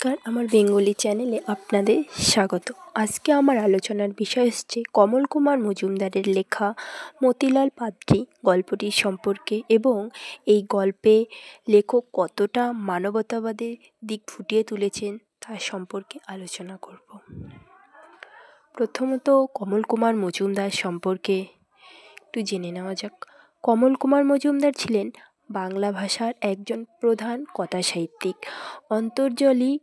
নমস্কার, আমার বেঙ্গলি চ্যানেলে আপনাদের স্বাগত। আজকে আমার আলোচনার বিষয় হচ্ছে কমল কুমার মজুমদারের লেখা মতিলাল পাত্রী গল্পটির সম্পর্কে এবং এই গল্পে লেখক কতটা মানবতাবাদের দিক ফুটিয়ে তুলেছেন তার সম্পর্কে আলোচনা করব। প্রথমত কমল কুমার মজুমদার সম্পর্কে একটু জেনে নেওয়া যাক। কমল কুমার মজুমদার ছিলেন বাংলা ভাষার একজন প্রধান কথাসাহিত্যিক। অন্তর্জলী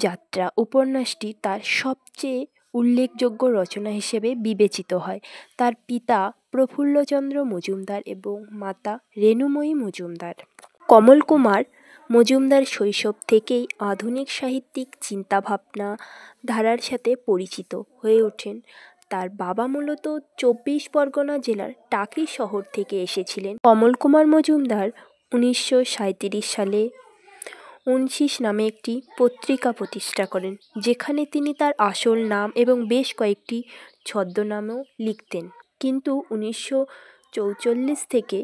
যাত্রা উপন্যাসটি তার সবচেয়ে উল্লেখযোগ্য রচনা হিসেবে বিবেচিত হয়। তার পিতা প্রফুল্লচন্দ্র মজুমদার এবং মাতা রেণুময়ী মজুমদার। কমল কুমার মজুমদার শৈশব থেকেই আধুনিক সাহিত্যিক চিন্তাভাবনা ধারার সাথে পরিচিত হয়ে ওঠেন। তার বাবা মূলত ২৪ পরগনা জেলার টাকি শহর থেকে এসেছিলেন। কমল কুমার মজুমদার ১৯৩৭ সালে ২৯ নামে একটি পত্রিকা প্রতিষ্ঠা করেন, যেখানে তিনি তার আসল নাম এবং বেশ কয়েকটি ছদ্মনামেও লিখতেন। কিন্তু ১৯৪৪ থেকে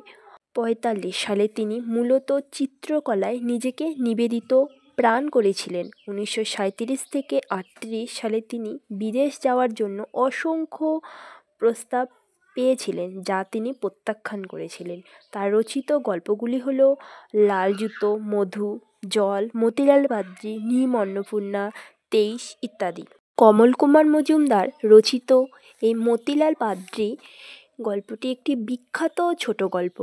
৪৫ সালে তিনি মূলত চিত্রকলায় নিজেকে নিবেদিত প্রাণ করেছিলেন। ১৯৩৭ থেকে ৩৮ সালে তিনি বিদেশ যাওয়ার জন্য অসংখ্য প্রস্তাব পেয়েছিলেন, যা তিনি প্রত্যাখ্যান করেছিলেন। তার রচিত গল্পগুলি হল লাল জুতো, মধু, জল, মতিলাল পাত্রী, নিম অন্নপূর্ণা, ২৩ ইত্যাদি। কমল কুমার মজুমদার রচিত এই মতিলাল পাত্রী গল্পটি একটি বিখ্যাত ছোট গল্প,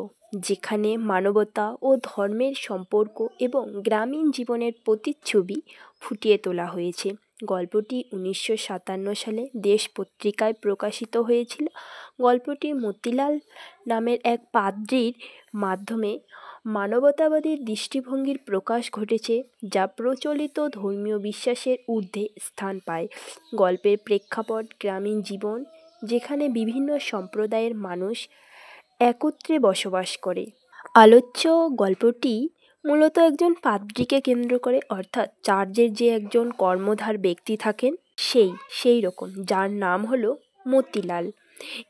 যেখানে মানবতা ও ধর্মের সম্পর্ক এবং গ্রামীণ জীবনের প্রতিচ্ছবি ফুটিয়ে তোলা হয়েছে। গল্পটি ১৯৫৭ সালে দেশ পত্রিকায় প্রকাশিত হয়েছিল। গল্পটি মতিলাল নামের এক পাদ্রীর মাধ্যমে মানবতাবাদী দৃষ্টিভঙ্গির প্রকাশ ঘটেছে, যা প্রচলিত ধর্মীয় বিশ্বাসের ঊর্ধ্বে স্থান পায়। গল্পের প্রেক্ষাপট গ্রামীণ জীবন, যেখানে বিভিন্ন সম্প্রদায়ের মানুষ একত্রে বসবাস করে। আলোচ্য গল্পটি মূলত একজন পাদ্রীকে কেন্দ্র করে, অর্থাৎ চার্চের যে একজন কর্মধার ব্যক্তি থাকেন সেই রকম, যার নাম হলো মতিলাল।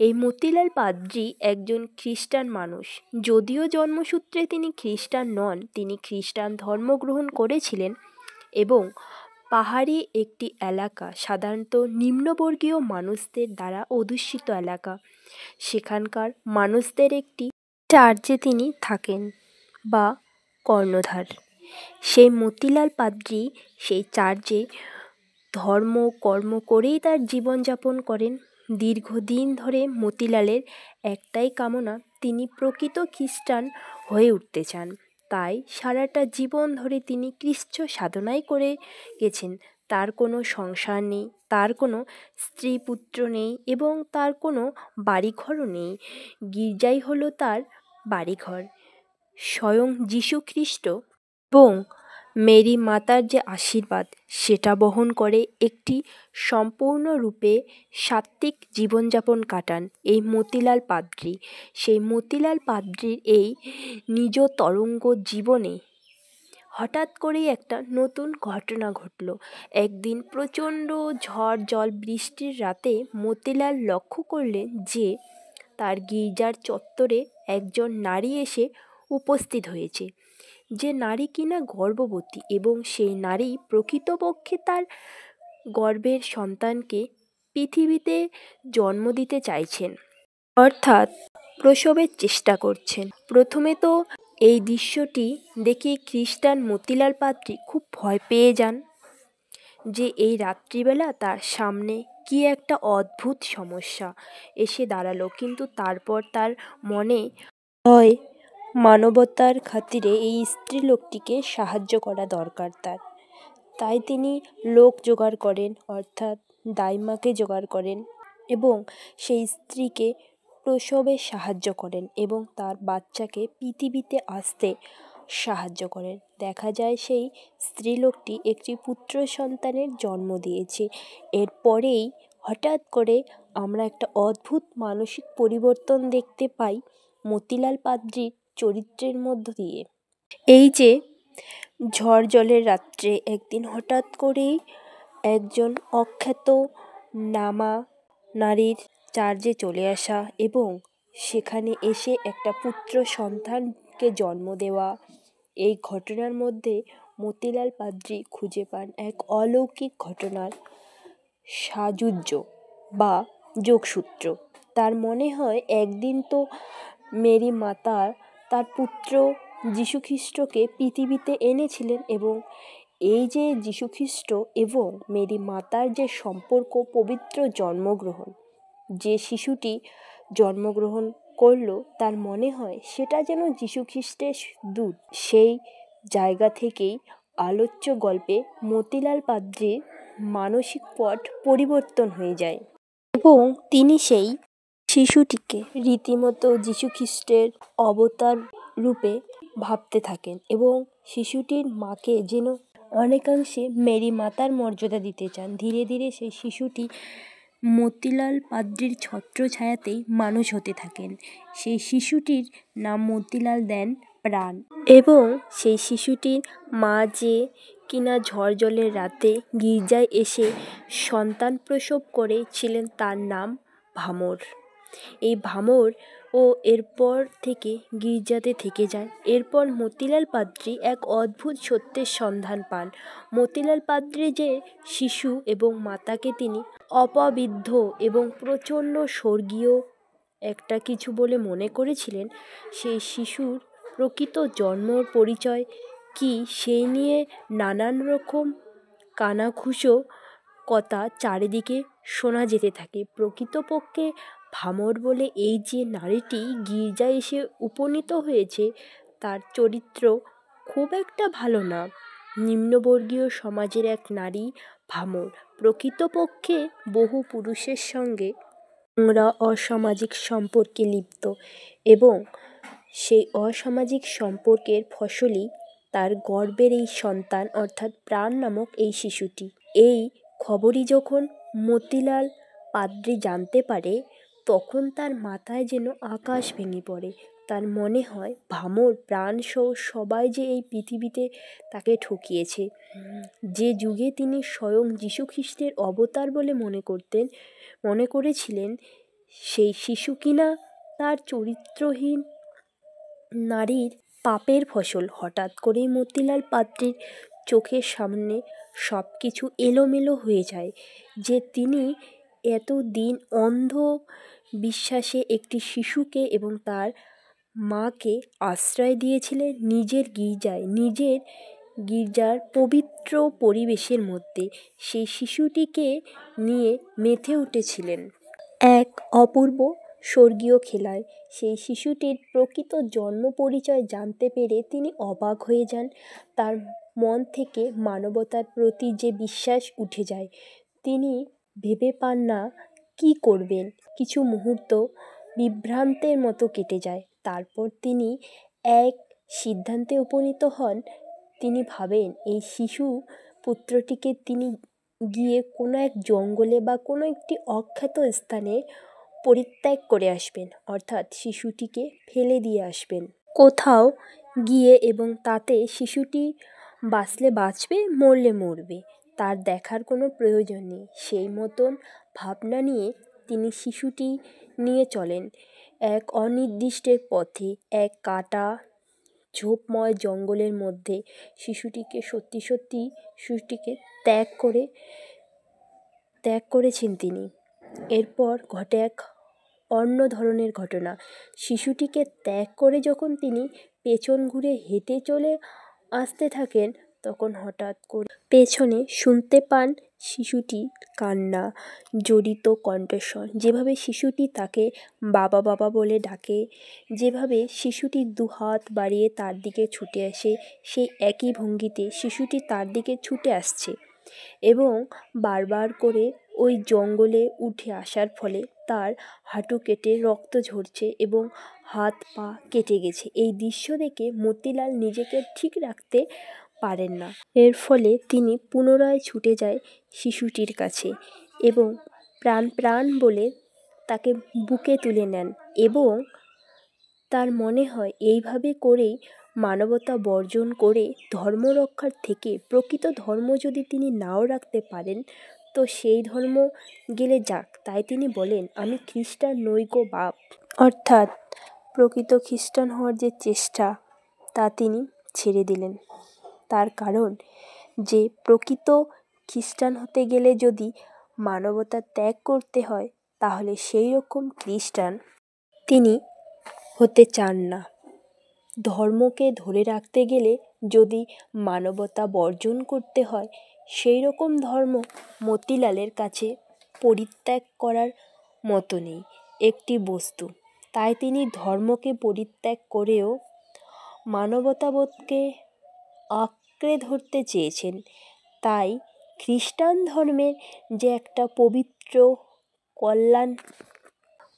এই মতিলাল পাদ্রী একজন খ্রিস্টান মানুষ। যদিও জন্মসূত্রে তিনি খ্রিস্টান নন, তিনি খ্রিস্টান ধর্ম গ্রহণ করেছিলেন এবং পাহাড়ি একটি এলাকা, সাধারণত নিম্নবর্গীয় মানুষদের দ্বারা অধ্যুষিত এলাকা, সেখানকার মানুষদের একটি চার্চে তিনি থাকেন বা কর্ণধার। সেই মতিলাল পাদ্রী সেই চার্চে কর্ম করেই তার জীবনযাপন করেন। দীর্ঘদিন ধরে মতিলালের একটাই কামনা, তিনি প্রকৃত খ্রিস্টান হয়ে উঠতে চান। তাই সারাটা জীবন ধরে তিনি কৃচ্ছ সাধনাই করে গেছেন। তার কোনো সংসার নেই, তার কোনো স্ত্রী পুত্র নেই এবং তার কোনো বাড়িঘরও নেই। গির্জাই হলো তার বাড়িঘর। স্বয়ং যীশু খ্রিস্ট এবং মেরি মাতার যে আশীর্বাদ, সেটা বহন করে একটি সম্পূর্ণরূপে সাত্ত্বিক জীবনযাপন কাটান এই মতিলাল পাদ্রী। সেই মতিলাল পাদ্রীর এই নিজ তরঙ্গ জীবনে হঠাৎ করেই একটা নতুন ঘটনা ঘটল। একদিন প্রচণ্ড ঝড় জল বৃষ্টির রাতে মতিলাল লক্ষ্য করলেন যে তার গির্জার চত্বরে একজন নারী এসে উপস্থিত হয়েছে, যে নারী কিনা গর্ভবতী, এবং সেই নারী প্রকৃতপক্ষে তার গর্ভের সন্তানকে পৃথিবীতে জন্ম দিতে চাইছেন, অর্থাৎ প্রসবের চেষ্টা করছেন। প্রথমে তো এই দৃশ্যটি দেখে খ্রিস্টান মতিলাল পাদ্রী খুব ভয় পেয়ে যান যে এই রাত্রিবেলা তার সামনে কি একটা অদ্ভুত সমস্যা এসে দাঁড়ালো। কিন্তু তারপর তার মনে হয় মানবতার খাতিরে এই স্ত্রীলোকটিকে সাহায্য করা দরকার তাই তিনি লোক জোগাড় করেন, অর্থাৎ দাইমাকে জোগাড় করেন এবং সেই স্ত্রীকে প্রসবে সাহায্য করেন এবং তার বাচ্চাকে পৃথিবীতে আসতে সাহায্য করেন। দেখা যায় সেই স্ত্রীলোকটি একটি পুত্র সন্তানের জন্ম দিয়েছে। এরপরেই হঠাৎ করে আমরা একটা অদ্ভুত মানসিক পরিবর্তন দেখতে পাই মতিলাল পাদ্রীর চরিত্রের মধ্য দিয়ে। এই যে ঝড় জলের রাত্রে একদিন হঠাৎ করেই একজন অখ্যাত নামা নারীর চার্চে চলে আসা এবং সেখানে এসে একটা পুত্র সন্তানকে জন্ম দেওয়া, এই ঘটনার মধ্যে মতিলাল পাদ্রী খুঁজে পান এক অলৌকিক ঘটনার সাযুজ্য বা যোগসূত্র। তার মনে হয় একদিন তো মেরি মাতা তার পুত্র যীশুখ্রিস্টকে পৃথিবীতে এনেছিলেন, এবং এই যে যীশুখ্রিস্ট এবং মেরি মাতার যে সম্পর্ক, পবিত্র জন্মগ্রহণ, যে শিশুটি জন্মগ্রহণ করলো, তার মনে হয় সেটা যেন যীশুখ্রিস্টের দূত। সেই জায়গা থেকেই আলোচ্য গল্পে মতিলাল পাদ্রীর মানসিক পট পরিবর্তন হয়ে যায় এবং তিনি সেই শিশুটিকে রীতিমতো যীশুখ্রিস্টের অবতার রূপে ভাবতে থাকেন এবং শিশুটির মাকে যেন অনেকাংশে মেরি মাতার মর্যাদা দিতে চান। ধীরে ধীরে সেই শিশুটি মতিলাল পাদ্রীর ছত্রছায়াতেই মানুষ হতে থাকেন। সেই শিশুটির নাম মতিলাল দেন প্রাণ, এবং সেই শিশুটির মা যে কিনা ঝড় জলের রাতে গির্জায় এসে সন্তান প্রসব করেছিলেন, তার নাম ভামর। এই ভামর ও এরপর থেকে গির্জাতে থেকে যায়। এরপর মতিলাল পাদ্রী এক অদ্ভুত সত্যের সন্ধান পান। মতিলাল পাদ্রী যে শিশু এবং মাতাকে তিনি অপবিদ্ধ এবং প্রচণ্ড স্বর্গীয় একটা কিছু বলে মনে করেছিলেন, সেই শিশুর প্রকৃত জন্ম পরিচয় কি, সেই নিয়ে নানান রকম কানাঘুষো কথা চারিদিকে শোনা যেতে থাকে। প্রকৃতপক্ষে ভামর বলে এই যে নারীটি গির্জায় এসে উপনীত হয়েছে, তার চরিত্র খুব একটা ভালো না। নিম্নবর্গীয় সমাজের এক নারী ভামর, প্রকৃতপক্ষে বহু পুরুষের সঙ্গে নোংরা অসামাজিক সম্পর্কে লিপ্ত, এবং সেই অসামাজিক সম্পর্কের ফসলই তার গর্ভের এই সন্তান, অর্থাৎ প্রাণ নামক এই শিশুটি। এই খবরই যখন মতিলাল পাদ্রী জানতে পারে, তখন তার মাথায় যেন আকাশ ভেঙে পড়ে। তার মনে হয় ভামর প্রাণসহ সবাই যে এই পৃথিবীতে তাকে ঠকিয়েছে। যে যুগে তিনি স্বয়ং যীশুখ্রিস্টের অবতার বলে মনে করেছিলেন, সেই শিশু কিনা তার চরিত্রহীন নারীর পাপের ফসল। হঠাৎ করেই মতিলাল পাদ্রীর চোখের সামনে সব কিছু এলোমেলো হয়ে যায়। যে তিনি এতদিন অন্ধ বিশ্বাসে একটি শিশুকে এবং তার মাকে আশ্রয় দিয়েছিলেন নিজের গির্জার পবিত্র পরিবেশের মধ্যে, সেই শিশুটিকে নিয়ে মেতে উঠেছিলেন এক অপূর্ব স্বর্গীয় খেলায়। সেই শিশুটির প্রকৃত জন্ম পরিচয় জানতে পেরে তিনি অবাক হয়ে যান। তার মন থেকে মানবতার প্রতি যে বিশ্বাস উঠে যায়, তিনি ভেবে পান না কী করবেন। কিছু মুহূর্ত বিভ্রান্তের মতো কেটে যায়। তারপর তিনি এক সিদ্ধান্তে উপনীত হন। তিনি ভাবেন এই শিশু পুত্রটিকে তিনি গিয়ে কোনো এক জঙ্গলে বা কোনো একটি অখ্যাত স্থানে পরিত্যাগ করে আসবেন, অর্থাৎ শিশুটিকে ফেলে দিয়ে আসবেন কোথাও গিয়ে, এবং তাতে শিশুটি বাঁচলে বাঁচবে, মরলে মরবে, তার দেখার কোনো প্রয়োজন নেই। সেই মতন ভাবনা নিয়ে তিনি শিশুটি নিয়ে চলেন এক অনির্দিষ্টের পথে, এক কাটা ঝোপময় জঙ্গলের মধ্যে। শিশুটিকে ত্যাগ করেছেন তিনি। এরপর ঘটে এক অন্য ধরনের ঘটনা। শিশুটিকে ত্যাগ করে যখন তিনি পেছন ঘুরে হেঁটে চলে আসতে থাকেন, তখন হঠাৎ করে পেছনে শুনতে পান শিশুটি কান্না জড়িত কণ্ঠস্বর। যেভাবে শিশুটি তাকে বাবা বাবা বলে ডাকে, যেভাবে শিশুটি দুহাত বাড়িয়ে তার দিকে ছুটে আসে, সেই একই ভঙ্গিতে শিশুটি তার দিকে ছুটে আসছে, এবং বারবার করে ওই জঙ্গলে উঠে আসার ফলে তার হাঁটু কেটে রক্ত ঝরছে এবং হাত পা কেটে গেছে। এই দৃশ্য দেখে মতিলাল নিজেকে ঠিক রাখতে পারেন না। এর ফলে তিনি পুনরায় ছুটে যায় শিশুটির কাছে এবং প্রাণ প্রাণ বলে তাকে বুকে তুলে নেন, এবং তার মনে হয় এইভাবে করেই মানবতা বর্জন করে ধর্ম রক্ষার থেকে, প্রকৃত ধর্ম যদি তিনি নাও রাখতে পারেন, তো সেই ধর্ম গেলে যাক। তাই তিনি বলেন, আমি খ্রিস্টান নই গো বাপ। অর্থাৎ প্রকৃত খ্রিস্টান হওয়ার যে চেষ্টা, তা তিনি ছেড়ে দিলেন। তার কারণ যে প্রকৃত খ্রিস্টান হতে গেলে যদি মানবতা ত্যাগ করতে হয়, তাহলে সেই রকম খ্রিস্টান তিনি হতে চান না। ধর্মকে ধরে রাখতে গেলে যদি মানবতা বর্জন করতে হয়, সেই রকম ধর্ম মতিলালের কাছে পরিত্যাগ করার মতো নেই একটি বস্তু। তাই তিনি ধর্মকে পরিত্যাগ করেও মানবতাবোধকে আঁকড়ে ধরতে চেয়েছেন। তাই খ্রিস্টান ধর্মের যে একটা পবিত্র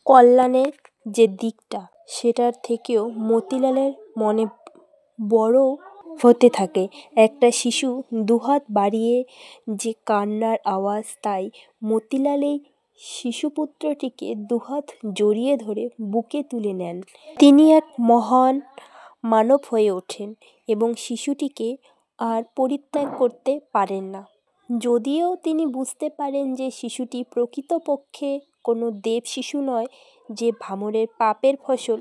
কল্যাণের যে দিকটা, সেটার থেকেও মতিলালের মনে বড় হতে থাকে একটা শিশু দুহাত বাড়িয়ে যে কান্নার আওয়াজ। তাই মতিলাল এই শিশুপুত্রটিকে দুহাত জড়িয়ে ধরে বুকে তুলে নেন। তিনি এক মহান মানব হয়ে ওঠেন এবং শিশুটিকে আর পরিত্যাগ করতে পারেন না। যদিও তিনি বুঝতে পারেন যে শিশুটি প্রকৃতপক্ষে কোনো দেব শিশু নয়, যে ভামরের পাপের ফসল,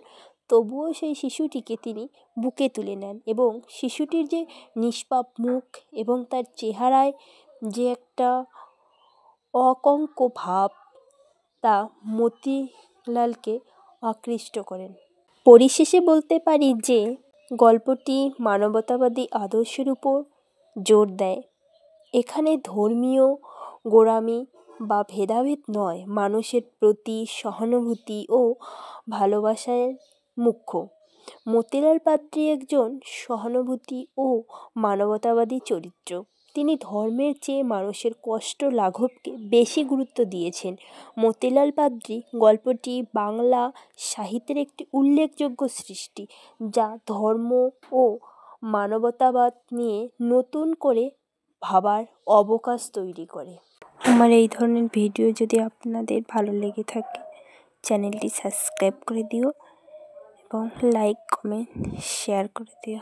তবুও সেই শিশুটিকে তিনি বুকে তুলে নেন এবং শিশুটির যে নিষ্পাপ মুখ এবং তার চেহারায় যে একটা অকঙ্ক ভাব, তা মতিলালকে আকৃষ্ট করেন। পরিশেষে বলতে পারি যে গল্পটি মানবতাবাদী আদর্শের উপর জোর দেয়। এখানে ধর্মীয় গোঁড়ামি বা ভেদাভেদ নয়, মানুষের প্রতি সহানুভূতি ও ভালোবাসায় মুখ্য। মতিলাল পাত্রী একজন সহানুভূতি ও মানবতাবাদী চরিত্র। তিনি ধর্মের চেয়ে মানুষের কষ্ট লাঘবকে বেশি গুরুত্ব দিয়েছেন। মতিলাল পাত্রী গল্পটি বাংলা সাহিত্যের একটি উল্লেখযোগ্য সৃষ্টি, যা ধর্ম ও মানবতাবাদ নিয়ে নতুন করে ভাবার অবকাশ তৈরি করে। আমার এই ধরনের ভিডিও যদি আপনাদের ভালো লেগে থাকে, চ্যানেলটি সাবস্ক্রাইব করে দিও এবং লাইক, কমেন্ট, শেয়ার করে দিও।